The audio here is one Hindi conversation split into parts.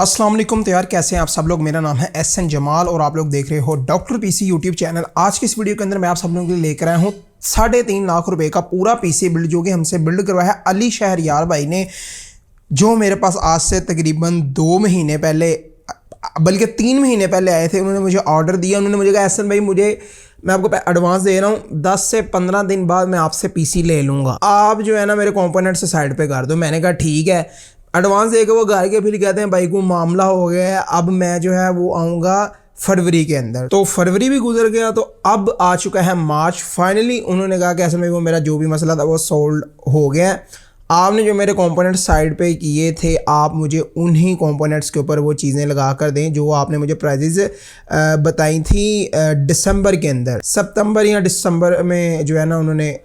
अस्सलाम वालेकुम। तो यार कैसे हैं आप सब लोग। मेरा नाम है एस.एन. जमाल और आप लोग देख रहे हो डॉक्टर पीसी यूट्यूब चैनल। आज की इस वीडियो के अंदर मैं आप सब लोगों के लिए लेकर आया हूँ 3.5 लाख रुपए का पूरा पीसी बिल्ड, जो कि हमसे बिल्ड करवाया है अली शहरयार भाई ने, जो मेरे पास आज से तकरीबन 2 महीने पहले, बल्कि 3 महीने पहले आए थे। उन्होंने मुझे ऑर्डर दिया, उन्होंने मुझे कहा एहसन भाई मैं आपको एडवांस दे रहा हूँ, 10 से 15 दिन बाद मैं आपसे पीसी ले लूँगा, आप जो है ना मेरे कंपोनेंट से साइड पे कर दो। मैंने कहा ठीक है। एडवांस दे के वो घर के फिर कहते हैं भाई को मामला हो गया है, अब मैं जो है वो आऊँगा फरवरी के अंदर। तो फरवरी भी गुजर गया, तो अब आ चुका है मार्च। फाइनली उन्होंने कहा कि असल में वो मेरा जो भी मसला था वो सोल्व हो गया है। आपने जो मेरे कंपोनेंट साइड पे किए थे, आप मुझे उन्हीं कंपोनेंट्स के ऊपर वो चीज़ें लगा कर दें जो आपने मुझे प्राइजेज़ बताई थी दिसंबर के अंदर। सितंबर या दिसंबर में जो है ना उन्होंने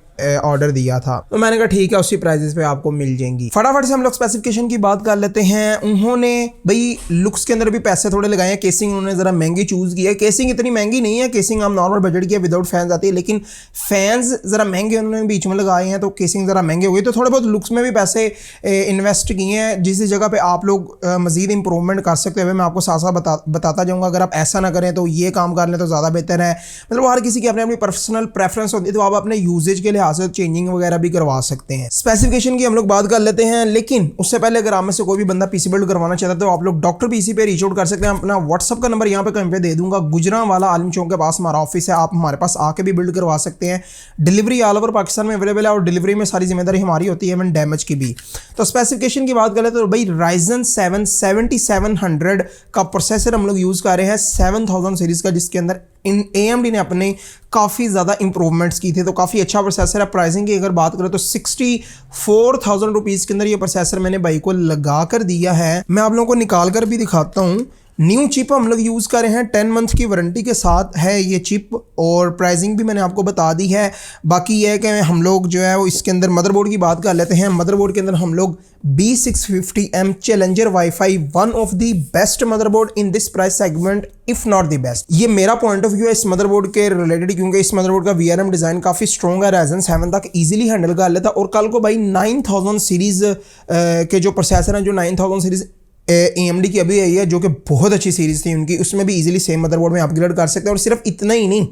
ऑर्डर दिया था, तो मैंने कहा ठीक है, उसी प्राइजेस पे आपको मिल जाएंगी। फटाफट से हम लोग स्पेसिफिकेशन की बात कर लेते हैं। उन्होंने भाई लुक्स के अंदर भी पैसे थोड़े लगाए हैं। केसिंग उन्होंने ज़रा महंगी चूज़ की है। केसिंग इतनी महंगी नहीं है, केसिंग हम नॉर्मल बजट की है, विदाउट फैंस आती है, लेकिन फैंस ज़रा महंगे उन्होंने बीच में लगाए हैं, तो केसिंग ज़रा महंगे हो गई। तो थोड़े बहुत लुक्स में भी पैसे इन्वेस्ट किए हैं, जिस जगह पर आप लोग मज़ीद इंप्रूवमेंट कर सकते हुए मैं आपको साथ साथ बताता जाऊँगा। अगर आप ऐसा ना करें तो ये काम कर लें तो ज़्यादा बेहतर है। मतलब हर किसी की अपनी अपनी पर्सनल प्रेफरेंस होती है, तो आप अपने यूजेज के लिहाज से चेंजिंग वगैरह भी करवा सकते हैं। स्पेसिफिकेशन की हम लोग बात कर लेते हैं, लेकिन उससे पहले अगर आप में से कोई भी बंदा पीसी बिल्ड करवाना चाहता है तो आप लोग डॉक्टर पीसी पे रीच आउट कर सकते हैं। अपना व्हाट्सअप का नंबर यहाँ पे कहीं पे दे दूंगा। गुजरांवाला आलिम चौक के पास हमारा ऑफिस है, आप हमारे पास आके भी बिल्ड करवा सकते हैं। डिलीवरी ऑल ओवर पाकिस्तान में अवेलेबल है और डिलीवरी में सारी जिम्मेदारी हमारी होती है, इवन डैमेज की भी। तो स्पेसिफिकेशन की बात करें तो भाई Ryzen 7 7700 का प्रोसेसर हम लोग यूज़ कर रहे हैं 7000 सीरीज़ का, जिसके अंदर इन AMD ने अपने काफ़ी ज़्यादा इंप्रूवमेंट्स की थी। तो काफ़ी अच्छा प्रोसेसर है। प्राइसिंग की अगर बात करें तो 64,000 रुपीज़ के अंदर ये प्रोसेसर मैंने भाई को लगा कर दिया है। मैं आप लोगों को निकाल कर भी दिखाता हूँ। न्यू चिप हम लोग यूज़ कर रहे हैं, 10 मंथ की वारंटी के साथ है ये चिप, और प्राइसिंग भी मैंने आपको बता दी है। बाकी ये है कि हम लोग जो है वो इसके अंदर मदरबोर्ड की बात कर लेते हैं। मदरबोर्ड के अंदर हम लोग B650M challenger wifi, one of the best motherboard in this price segment, if not the best. ये मेरा पॉइंट ऑफ व्यू है इस मदरबोर्ड के रिलेटेड, क्योंकि इस मदरबोर्ड का VRM डिज़ाइन काफ़ी स्ट्रॉन्ग है। Ryzen 7 तक ईजिली हैंडल कर लेता। और कल को भाई 9000 सीरीज़ के जो प्रोसेसर हैं, जो 9000 सीरीज़ AMD की अभी आई है, जो कि बहुत अच्छी सीरीज़ थी उनकी, उसमें भी इजीली सेम मदरबोर्ड में अपग्रेड कर सकते हैं। और सिर्फ इतना ही नहीं,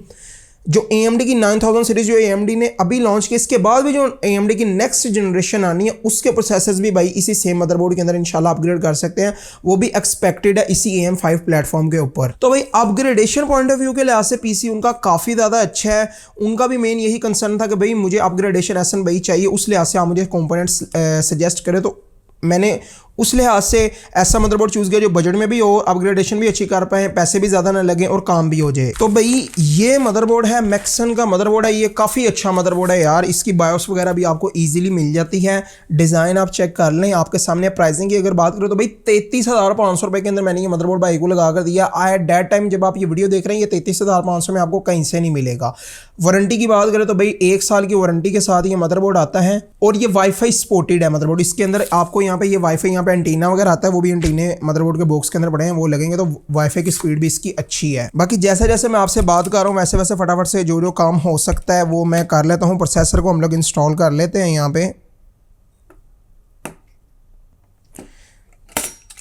जो AMD की 9000 सीरीज़ जो AMD ने अभी लॉन्च की, इसके बाद भी जो AMD की नेक्स्ट जनरेशन आनी है, उसके प्रोसेसर्स भी भाई इसी सेम मदरबोर्ड के अंदर इंशाल्लाह अपग्रेड कर सकते हैं। वो भी एक्सपेक्टेड है इसी AM5 प्लेटफॉर्म के ऊपर। तो भाई अपग्रेडेशन पॉइंट ऑफ व्यू के लिहाज से पीसी उनका काफ़ी ज़्यादा अच्छा है। उनका भी मेन यही कंसर्न था कि भाई मुझे अपग्रेडेशन ऐसा भाई चाहिए, उस लिहाज से आप मुझे कंपोनेंट्स सजेस्ट करें। तो मैंने उस लिहाज से ऐसा मदरबोर्ड चूज़ किया जो बजट में भी हो, अपग्रेडेशन भी अच्छी कर पाए, पैसे भी ज़्यादा ना लगे और काम भी हो जाए। तो भाई ये मदरबोर्ड है, मैक्सन का मदरबोर्ड है। ये काफ़ी अच्छा मदरबोर्ड है यार। इसकी बायोस वगैरह भी आपको इजीली मिल जाती है। डिज़ाइन आप चेक कर लें, आपके सामने। प्राइसिंग की अगर बात करो तो भाई 33,500 रुपये के अंदर मैंने ये मदरबोर्ड भाई को लगा कर दिया। एट दैट टाइम जब आप ये वीडियो देख रहे हैं, ये 33,500 में आपको कहीं से नहीं मिलेगा। वारंटी की बात करें तो भाई 1 साल की वारंटी के साथ ये मदरबोर्ड आता है, और ये वाईफाई सपोर्टेड है मदरबोर्ड। इसके अंदर आपको यहाँ पे ये वाईफाई, यहाँ पे एंटीना वगैरह आता है, वो भी एंटीने मदरबोर्ड के बॉक्स के अंदर पड़े हैं, वो लगेंगे। तो वाईफाई की स्पीड भी इसकी अच्छी है। बाकी जैसे जैसे मैं आपसे बात कर रहा हूँ, वैसे वैसे फटाफट से जो जो काम हो सकता है वो मैं कर लेता हूँ। प्रोसेसर को हम लोग इंस्टॉल कर लेते हैं यहाँ पे।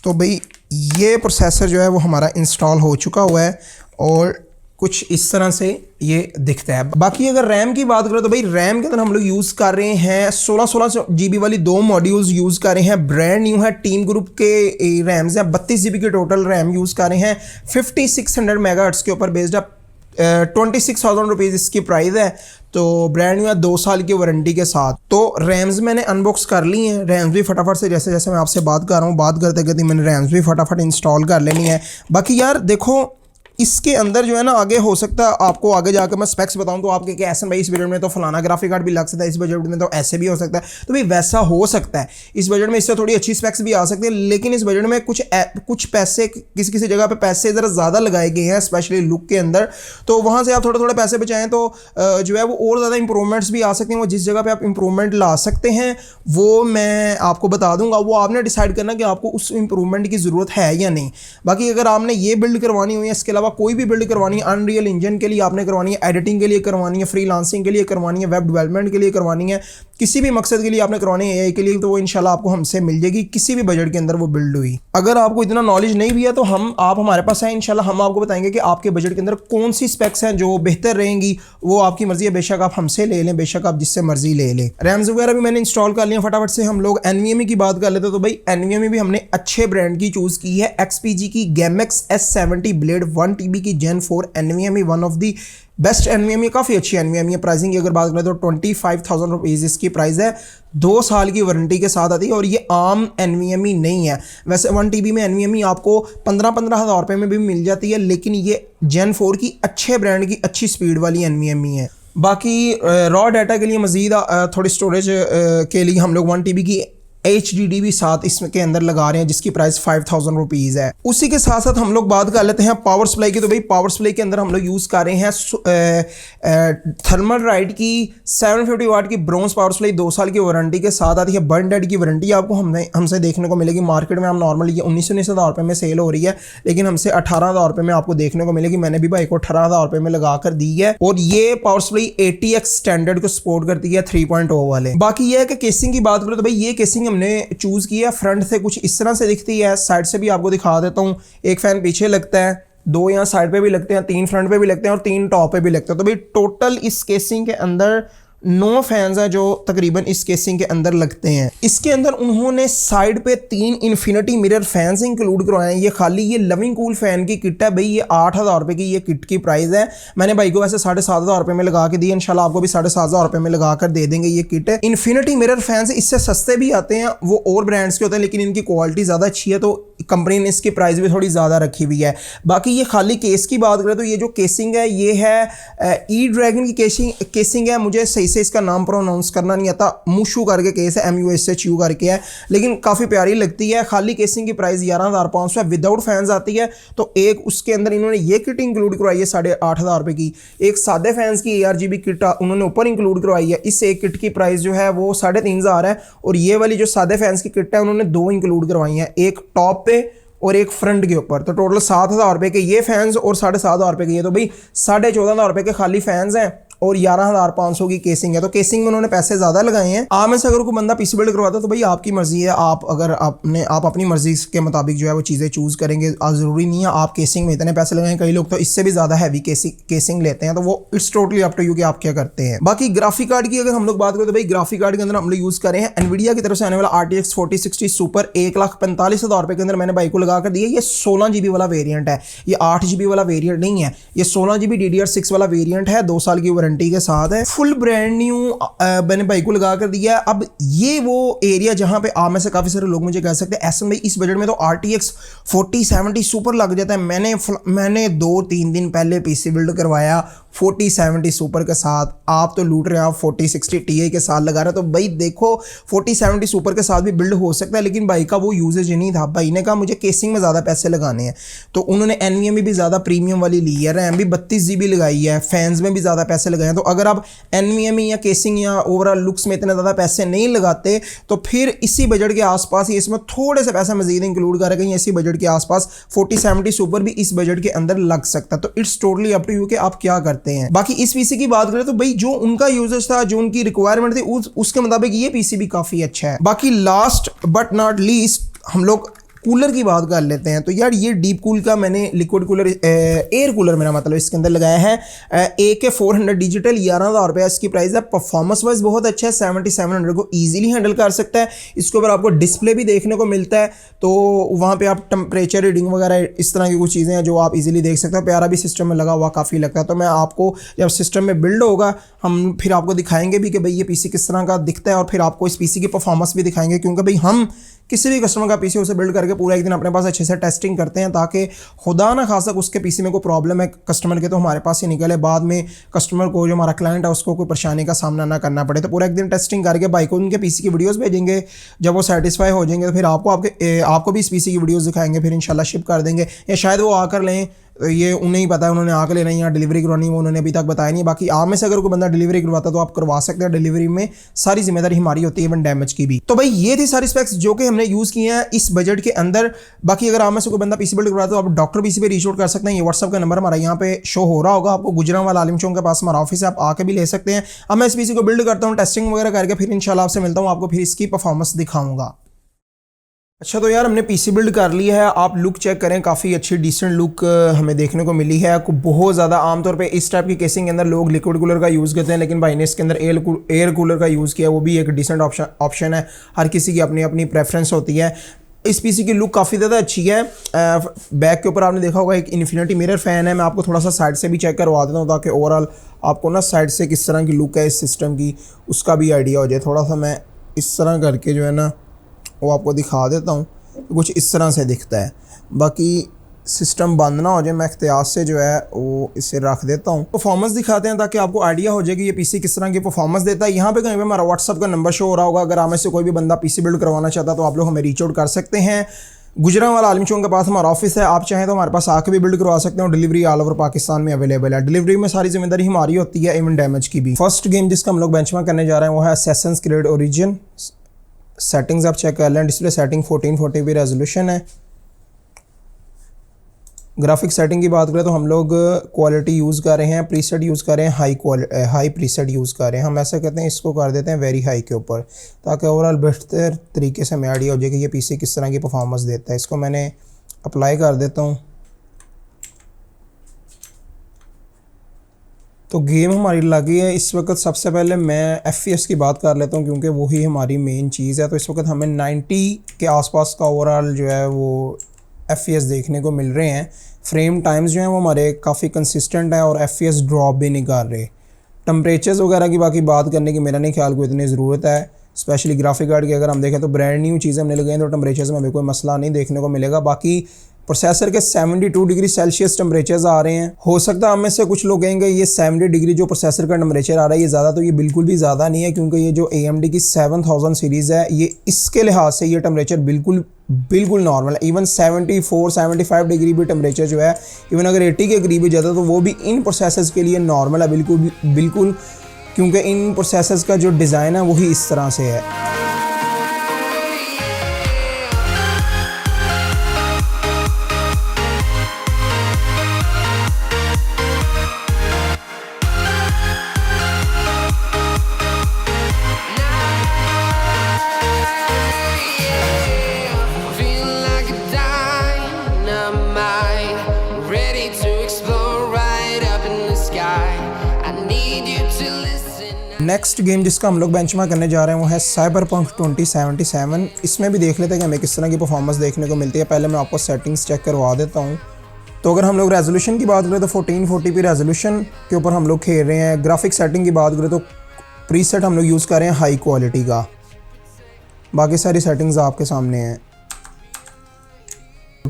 तो भाई ये प्रोसेसर जो है वो हमारा इंस्टॉल हो चुका हुआ है और कुछ इस तरह से ये दिखता है। बाकी अगर रैम की बात करें तो भाई रैम के अंदर हम लोग यूज़ कर रहे हैं 16 GB वाली 2 मॉड्यूल्स यूज़ कर रहे हैं। ब्रांड न्यू है, टीम ग्रुप के रैम्स हैं। 32 GB के टोटल रैम यूज़ कर रहे हैं। 5600 मेगाहर्ट्ज़ के ऊपर बेस्ड है। 26,000 रुपीज़ इसकी प्राइस है। तो ब्रांड न्यू है, 2 साल की वारंटी के साथ। तो रैम्स मैंने अनबॉक्स कर ली हैं। रैम्स भी फटाफट से जैसे जैसे मैं आपसे बात कर रहा हूँ, बात करते करते मैंने रैम्स भी फटाफट इंस्टॉल कर लेनी है। बाकी यार देखो, इसके अंदर जो है ना, आगे हो सकता है आपको आगे जाकर मैं स्पेक्स बताऊं तो आपके क्या ऐसा भाई इस बजट में तो फलाना ग्राफिक कार्ड भी लग सकता है, इस बजट में तो ऐसे भी हो सकता है। तो भाई वैसा हो सकता है, इस बजट में इससे थोड़ी अच्छी स्पेक्स भी आ सकती है, लेकिन इस बजट में कुछ पैसे किसी किसी जगह पे पैसे ज़रा ज़्यादा लगाए गए हैं, स्पेशली लुक के अंदर। तो वहाँ से आप थोड़े थोड़े पैसे बचाएं तो जो है वो और ज़्यादा इंप्रूवमेंट्स भी आ सकते हैं। वो जिस जगह पर आप इंप्रूवमेंट ला सकते हैं वो मैं आपको बता दूंगा। वो आपने डिसाइड करना कि आपको उस इंप्रूवमेंट की ज़रूरत है या नहीं। बाकी अगर आपने ये बिल्ड करवानी हुई है, इसके अलावा अलावा कोई भी बिल्ड करवानी है, अनरियल इंजन के लिए आपने करवानी है, एडिटिंग के लिए करवानी है, फ्रीलांसिंग के लिए करवानी है, वेब डेवलपमेंट के लिए करवानी है, किसी भी मकसद के लिए आपने करवानी है एआई के लिए, तो वो इंशाल्लाह आपको हमसे मिल जाएगी किसी भी बजट के अंदर वो बिल्ड हुई। अगर आपको इतना नॉलेज नहीं भी है तो आप हमारे पास हैं, इंशाल्लाह हम आपको बताएंगे कि आपके बजट के अंदर कौन सी स्पेक्स हैं जो बेहतर रहेंगी। वो आपकी मर्जी है, बेशक आप हमसे ले लें, बेशक आप जिससे मर्जी ले लें। रैम्स वगैरह भी मैंने इंस्टॉल कर लिया। फटाफट से हम लोग NVMe की बात कर लेते हैं। तो भाई NVMe भी हमने अच्छे ब्रांड की चूज़ की है। XPG की Gamex S70 ब्लेड 1 TB की Gen 4 NVMe, one of the best NVMe, काफ़ी अच्छी NVMe है। प्राइसिंग की अगर बात करें तो 25,000 रुपीज़ इसकी प्राइस है। 2 साल की वारंटी के साथ आती है और ये आम NVMe नहीं है। वैसे 1 TB में NVMe आपको 15-15 हज़ार रुपये में भी मिल जाती है, लेकिन ये Gen 4 की अच्छे ब्रांड की अच्छी स्पीड वाली NVMe है। बाकी रॉ डाटा के लिए मज़ीद थोड़ी स्टोरेज के लिए हम लोग 1 TB की HDD भी साथ इसके अंदर लगा रहे हैं, जिसकी प्राइस 5,000 रुपीज़ है। उसी के साथ साथ हम लोग बात कर लेते हैं पावर सप्लाई की। तो भाई पावर सप्लाई के अंदर हम लोग यूज़ कर रहे हैं थर्मल राइट की 750 वाट की ब्रोंज पावर सप्लाई, 2 साल की वारंटी के साथ आती है। बर्न डेड की वारंटी आपको हमसे देखने को मिलेगी। मार्केट में हम नॉर्मली ये 19 हज़ार रुपये में सेल हो रही है, लेकिन हमसे 18,000 रुपये में आपको देखने को मिलेगी। मैंने भी भाई को 18,000 रुपये में लगा कर दी है। और ये पावर सप्लाई ATX स्टैंडर्ड को सपोर्ट करती है 3.0 वाले। बाकी ये है कि केसिंग की बात करें तो भाई ये केसिंग हमने चूज किया। फ्रंट से कुछ इस तरह से दिखती है, साइड से भी आपको दिखा देता हूँ। एक फैन पीछे लगता है, 2 यहाँ साइड पे भी लगते हैं, 3 फ्रंट पे भी लगते हैं और 3 टॉप पे भी लगते हैं। तो भाई टोटल इस केसिंग के अंदर 9 फैंस हैं जो तकरीबन इस केसिंग के अंदर लगते हैं। इसके अंदर उन्होंने साइड पे 3 इन्फिनिटी मिरर फैंस इंक्लूड करवाए हैं। ये खाली ये लविंग कूल फैन की किट है भाई, ये 8,000 रुपये की ये किट की प्राइस है। मैंने भाई को वैसे 7,500 रुपये में लगा के दी, इंशाल्लाह आपको भी 7,500 रुपये में लगा कर दे देंगे ये किट। इन्फिनिटी मिरर फैंस इससे सस्ते भी आते हैं, वो और ब्रांड्स के होते हैं, लेकिन इनकी क्वालिटी ज़्यादा अच्छी है, तो कंपनी ने इसकी प्राइस भी थोड़ी ज़्यादा रखी हुई है। बाकी ये खाली केस की बात करें तो ये जो केसिंग है ये है ई ड्रैगन की केसिंग है। मुझे सही से इसका नाम प्रोनाउंस करना नहीं आता, मुशू करके केस है, MUSHU करके है, लेकिन काफ़ी प्यारी लगती है। खाली केसिंग की प्राइस 11,500 है। विदाउट फैंस आती है, तो एक उसके अंदर इन्होंने ये किट इंक्लूड करवाई है 8,500 रुपये की। एक सादे फैंस की ARGB किट उन्होंने ऊपर इंक्लूड करवाई है। इस एक किट की प्राइस जो है वो 3,500 है। और ये वाली जो सादे फैंस की किट है उन्होंने 2 इंक्लूड करवाई हैं, एक टॉप पे और एक फ्रंट के ऊपर। तो टोटल 7,000 रुपये के ये फैंस और 7,500 रुपये के ये, तो भाई 14,500 रुपये के खाली फैंस हैं और 11,500 की केसिंग है। तो केसिंग में उन्होंने पैसे ज़्यादा लगाए हैं। आप में से अगर कोई बंदा पीसी बिल्ड करवाता है तो भाई आपकी मर्जी है, आप अपनी मर्जी के मुताबिक जो है वो चीज़ें चूज़ करेंगे। ज़रूरी नहीं है आप केसिंग में इतने पैसे लगाएं, कई लोग तो इससे भी ज़्यादा हैवी केसिंग लेते हैं, तो वो it's totally up to you कि आप क्या करते हैं। बाकी ग्राफिक कार्ड की अगर हम लोग बात करें तो भाई ग्राफिक कार्ड के अंदर हम लोग यूज़ कर रहे हैं एनवीडिया की तरफ से आने वाला RTX 4060 सुपर 1,45,000 रुपये के अंदर मैंने बाइक को लगा कर दिया। ये 16 GB वाला वेरियंट है, ये 8 GB वाला वेरियंट नहीं है, ये 16 GB DDR6 वाला वेरियंट है। 2 साल की वारंटी के साथ है, फुल ब्रांड न्यू मैंने बाइक को लगा कर दिया। अब ये वो एरिया जहां पे आप में से काफ़ी सारे लोग मुझे कह सकते हैं ऐसा भाई इस बजट में तो RTX 4070 सुपर लग जाता है। मैंने 2-3 दिन पहले पीसी बिल्ड करवाया 4070 सुपर के साथ। आप तो लूट रहे हैं, आप 4060 Ti के साथ लगा रहे हैं। तो भाई देखो 4070 सुपर के साथ भी बिल्ड हो सकता है, लेकिन भाई का वो यूजेज नहीं था। भाई ने कहा मुझे केसिंग में ज़्यादा पैसे लगाने हैं, तो उन्होंने NVMe भी ज़्यादा प्रीमियम वाली ली है, रैम भी 32 GB लगाई है, फैंस में भी ज़्यादा पैसे लगाए हैं। तो अगर आप NVMe या केसिंग या ओवरऑल लुक्स में इतने ज़्यादा पैसे नहीं लगाते तो फिर इसी बजट के आसपास ही इसमें थोड़े से पैसे मजीद इंक्लूड कर कहीं इसी बजट के आसपास 4070 सुपर भी इस बजट के अंदर लग सकता है। तो it's totally up to you कि आप क्या करते हैं। बाकी इस पीसी की बात करें तो भाई जो उनका यूजेज था, जो उनकी रिक्वायरमेंट थी, उसके मुताबिक ये पीसी भी काफ़ी अच्छा है। बाकी लास्ट बट नॉट लीस्ट हम लोग कूलर की बात कर लेते हैं। तो यार ये डीप कूल का मैंने लिक्विड कूलर एयर कूलर मेरा मतलब इसके अंदर लगाया है AK400 डिजिटल, 11,000 रुपये इसकी प्राइस है। परफॉर्मेंस वाइज बहुत अच्छा है, 7700 को ईजिली हैंडल कर सकता है। इसके ऊपर आपको डिस्प्ले भी देखने को मिलता है, तो वहाँ पे आप टेम्परेचर रीडिंग वगैरह इस तरह की कुछ चीज़ें हैं जो आप इजीली देख सकते हो। प्यारा भी सिस्टम में लगा हुआ काफ़ी लगता है। तो मैं आपको जब सिस्टम में बिल्ड होगा हम फिर आपको दिखाएंगे भी कि भाई ये पीसी किस तरह का दिखता है, और फिर आपको इस पीसी की परफॉर्मेंस भी दिखाएंगे, क्योंकि भाई हम किसी भी कस्टमर का पीसी उसे बिल्ड करके पूरा एक दिन अपने पास अच्छे से टेस्टिंग करते हैं, ताकि खुदा ना खासा उसके पीसी में कोई प्रॉब्लम है कस्टमर के तो हमारे पास ही निकले, बाद में कस्टमर को जो हमारा क्लाइंट है उसको कोई परेशानी का सामना ना करना पड़े। तो पूरा एक दिन टेस्टिंग करके भाई को उनके पीसी की वीडियोस भेजेंगे। जब वो सेटिस्फाई हो जाएंगे तो फिर आपको भी इस पीसी की वीडियोस दिखाएंगे, फिर इंशाल्लाह शिप कर देंगे, या शायद वो आकर लें तो ये उन्हें ही पता है, उन्होंने आके लेना है या डिलीवरी करवानी है, वो उन्होंने अभी तक बताया नहीं। बाकी आप में से अगर कोई बंदा डिलीवरी करवाता तो आप करवा सकते हैं, डिलीवरी में सारी जिम्मेदारी हमारी होती है, इवन डैमेज की भी। तो भाई ये थी सारी स्पेक्स जो कि हमने यूज़ किए हैं इस बजट के अंदर। बाकी अगर आप में से कोई बंदा पीसी बिल्ड करवाता तो आप डॉक्टर पीसी पे रीच आउट कर सकते हैं। ये व्हाट्सअप का नंबर हमारा यहाँ पे शो हो रहा होगा आपको, गुजरांवाला आलिम चौक के पास हमारा ऑफिस है, आप आके भी ले सकते हैं। अब मैं इस पीसी को बिल्ड करता हूँ, टेस्टिंग वगैरह करके फिर इंशाल्लाह आपसे मिलता हूँ, आपको फिर इसकी परफॉर्मेंस दिखाऊंगा। अच्छा तो यार हमने पीसी बिल्ड कर लिया है, आप लुक चेक करें, काफ़ी अच्छी डिसेंट लुक हमें देखने को मिली है। बहुत ज़्यादा आमतौर पे इस टाइप की केसिंग के अंदर लोग लिक्विड कूलर का यूज़ करते हैं, लेकिन भाई ने इसके अंदर एयर कूलर का यूज़ किया, वो भी एक डिसेंट ऑप्शन है। हर किसी की अपनी अपनी प्रेफरेंस होती है। इस पीसी की लुक काफ़ी ज़्यादा अच्छी है। बैक के ऊपर आपने देखा होगा एक इन्फिनिटी मिरर फ़ैन है। मैं आपको थोड़ा सा साइड से भी चेक करवा देता हूँ ताकि ओवरऑल आपको ना साइड से किस तरह की लुक है इस सिस्टम की उसका भी आइडिया हो जाए। थोड़ा सा मैं इस तरह करके जो है ना वो आपको दिखा देता हूँ, कुछ इस तरह से दिखता है। बाकी सिस्टम बंद ना हो जाए, मैं इख्तियार से जो है वो इसे रख देता हूँ। परफॉर्मेंस दिखाते हैं ताकि आपको आइडिया हो जाए कि ये पीसी किस तरह की परफॉर्मेंस देता है। यहाँ पे कहीं पे हमारा व्हाट्सअप का नंबर शो हो रहा होगा, अगर आप में से कोई भी बंदा पीसी बिल्ड करवाना चाहता तो आप लोग हमें रीच आउट कर सकते हैं। गुजरांवाला आलिम चौक के पास हमारा ऑफिस है, आप चाहें तो हमारे पास आके भी बिल्ड करवा सकते हो। डिलीवरी ऑल ओवर पाकिस्तान में अवेलेबल है। डिलीवरी में सारी जिम्मेदारी हमारी होती है, इवन डैमेज की भी। फर्स्ट गेम जिसका हम लोग बेंचमार्क करने जा रहे हैं वो है असैसिन्स क्रीड ओरिजिन। सेटिंग्स आप चेक कर लें, डिस्प्ले सेटिंग 1440p रेजोल्यूशन है। ग्राफिक सेटिंग की बात करें तो हम लोग क्वालिटी यूज़ कर रहे हैं, प्रीसेट यूज़ कर रहे हैं, हाई प्रीसेट यूज़ कर रहे हैं। हम ऐसा कहते हैं इसको कर देते हैं वेरी हाई के ऊपर, ताकि ओवरऑल बेहतर तरीके से हमें आइडिया हो जाए कि ये पीसी किस तरह की परफॉर्मेंस देता है। इसको मैंने अप्लाई कर देता हूँ। तो गेम हमारी लगी है इस वक्त। सबसे पहले मैं FPS की बात कर लेता हूँ क्योंकि वही हमारी मेन चीज़ है। तो इस वक्त हमें 90 के आसपास का ओवरऑल जो है वो FPS देखने को मिल रहे हैं। फ्रेम टाइम्स जो हैं वो हमारे काफ़ी कंसिस्टेंट है और FPS ड्रॉप भी नहीं कर रहे। टेम्परेचर्स वगैरह की बाकी बात करने की मेरा नहीं ख्याल कोई इतनी ज़रूरत है, स्पेशली ग्राफिक कार्ड की अगर हम देखें तो ब्रांड न्यू चीज़ें हमने लगाई तो टेम्परेचर्स में हमें कोई मसला नहीं देखने को मिलेगा। बाकी प्रोसेसर के 72 डिग्री सेल्सियस टेम्परेचर्स आ रहे हैं। हो सकता है हम में से कुछ लोग कहेंगे ये 70 डिग्री जो प्रोसेसर का टेम्परेचर आ रहा है ये ज़्यादा, तो ये बिल्कुल भी ज़्यादा नहीं है, क्योंकि ये जो AMD की 7000 सीरीज़ है ये इसके लिहाज से ये टेम्परेचर बिल्कुल नॉर्मल है। इवन 74-75 डिग्री भी टेम्परेचर जो है, इवन अगर 80 के करीब भी जाता तो वो भी इन प्रोसेसर्स के लिए नॉर्मल है बिल्कुल, क्योंकि इन प्रोसेसर्स का जो डिज़ाइन है वही इस तरह से है। नेक्स्ट गेम जिसका हम लोग बेंचमार्क करने जा रहे हैं वो है साइबरपंक 2077। इसमें भी देख लेते हैं कि हमें किस तरह की परफॉर्मेंस देखने को मिलती है। पहले मैं आपको सेटिंग्स चेक करवा देता हूँ। तो अगर हम लोग रेजोल्यूशन की बात करें तो 1440p रेजोल्यूशन के ऊपर हम लोग खेल रहे हैं। ग्राफिक सेटिंग की बात करें तो प्रीसेट हम लोग यूज़ कर रहे हैं हाई क्वालिटी का। बाकी सारी सेटिंग्स आपके सामने हैं।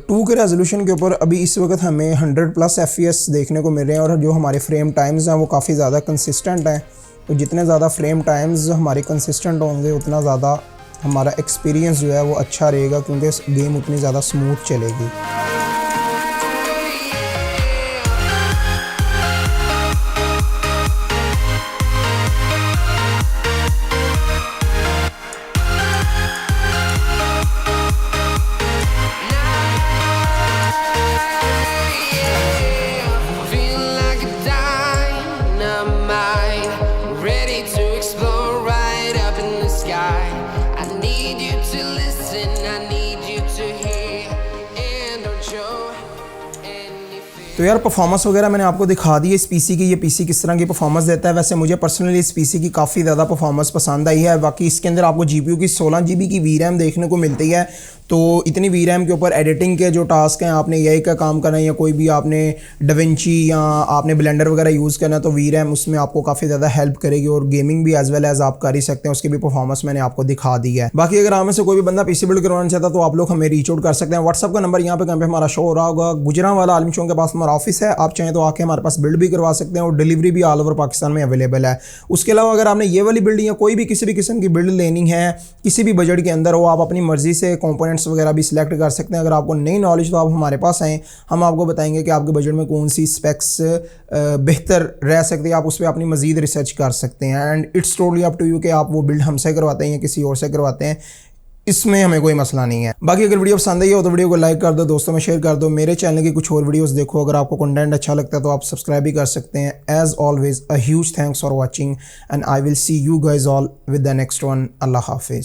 2 के रेजोल्यूशन के ऊपर अभी इस वक्त हमें 100+ FPS देखने को मिल रहे हैं और जो हमारे फ्रेम टाइम्स हैं वो काफ़ी ज़्यादा कंसिस्टेंट हैं। तो जितने ज़्यादा फ्रेम टाइम्स हमारे कंसिस्टेंट होंगे उतना ज़्यादा हमारा एक्सपीरियंस जो है वो अच्छा रहेगा, क्योंकि गेम उतनी ज़्यादा स्मूथ चलेगी। तो यार परफॉर्मेंस वगैरह मैंने आपको दिखा दी है इस पीसी की, ये पीसी किस तरह की परफॉर्मेंस देता है। वैसे मुझे पर्सनली इस पीसी की काफ़ी ज़्यादा परफॉर्मेंस पसंद आई है। बाकी इसके अंदर आपको GPU की 16 GB की VRAM देखने को मिलती है। तो इतनी VRAM के ऊपर एडिटिंग के जो टास्क हैं, आपने AI का काम करना है या कोई भी आपने DaVinci या आपने ब्लेंडर वगैरह यूज़ करना है तो VRAM उसमें आपको काफ़ी ज़्यादा हेल्प करेगी। और गेमिंग भी एज वेल एज आप कर ही सकते हैं, उसकी भी परफॉर्मेंस मैंने आपको दिखा दी है। बाकी अगर आप में से कोई भी बंदा पीसी बिल्ड करवाना चाहता तो आप लोग हमें रीच आउट कर सकते हैं। व्हाट्सअप का नंबर यहाँ पे हमारा शो हो रहा होगा। गुजरांवाला आलिम चौक के पास हमारा ऑफिस है, आप चाहें तो आके हमारे पास बिल्ड भी करवा सकते हैं और डिलीवरी भी ऑल ओवर पाकिस्तान में अवेलेबल है। उसके अलावा अगर आपने ये वाली बिल्ड या कोई भी किसी भी किस्म की बिल्ड लेनी है किसी भी बजट के अंदर हो, आप अपनी मर्जी से कंपोनेंट्स वगैरह भी सिलेक्ट कर सकते हैं। अगर आपको नई नॉलेज तो आप हमारे पास आएँ, हम आपको बताएंगे कि आपके बजट में कौन सी स्पेक्स बेहतर रह सकती है, आप उस पर अपनी मजीद रिसर्च कर सकते हैं। And it's totally up to you कि आप वो बिल्ड हमसे करवाते हैं या किसी और से करवाते हैं, इसमें हमें कोई मसला नहीं है। बाकी अगर वीडियो पसंद आई हो तो वीडियो को लाइक कर दो, दोस्तों में शेयर कर दो। मेरे चैनल की कुछ और वीडियोस देखो, अगर आपको कंटेंट अच्छा लगता है तो आप सब्सक्राइब भी कर सकते हैं। As always a huge thanks for watching and I will see you guys all with the next one. Allah हाफिज़।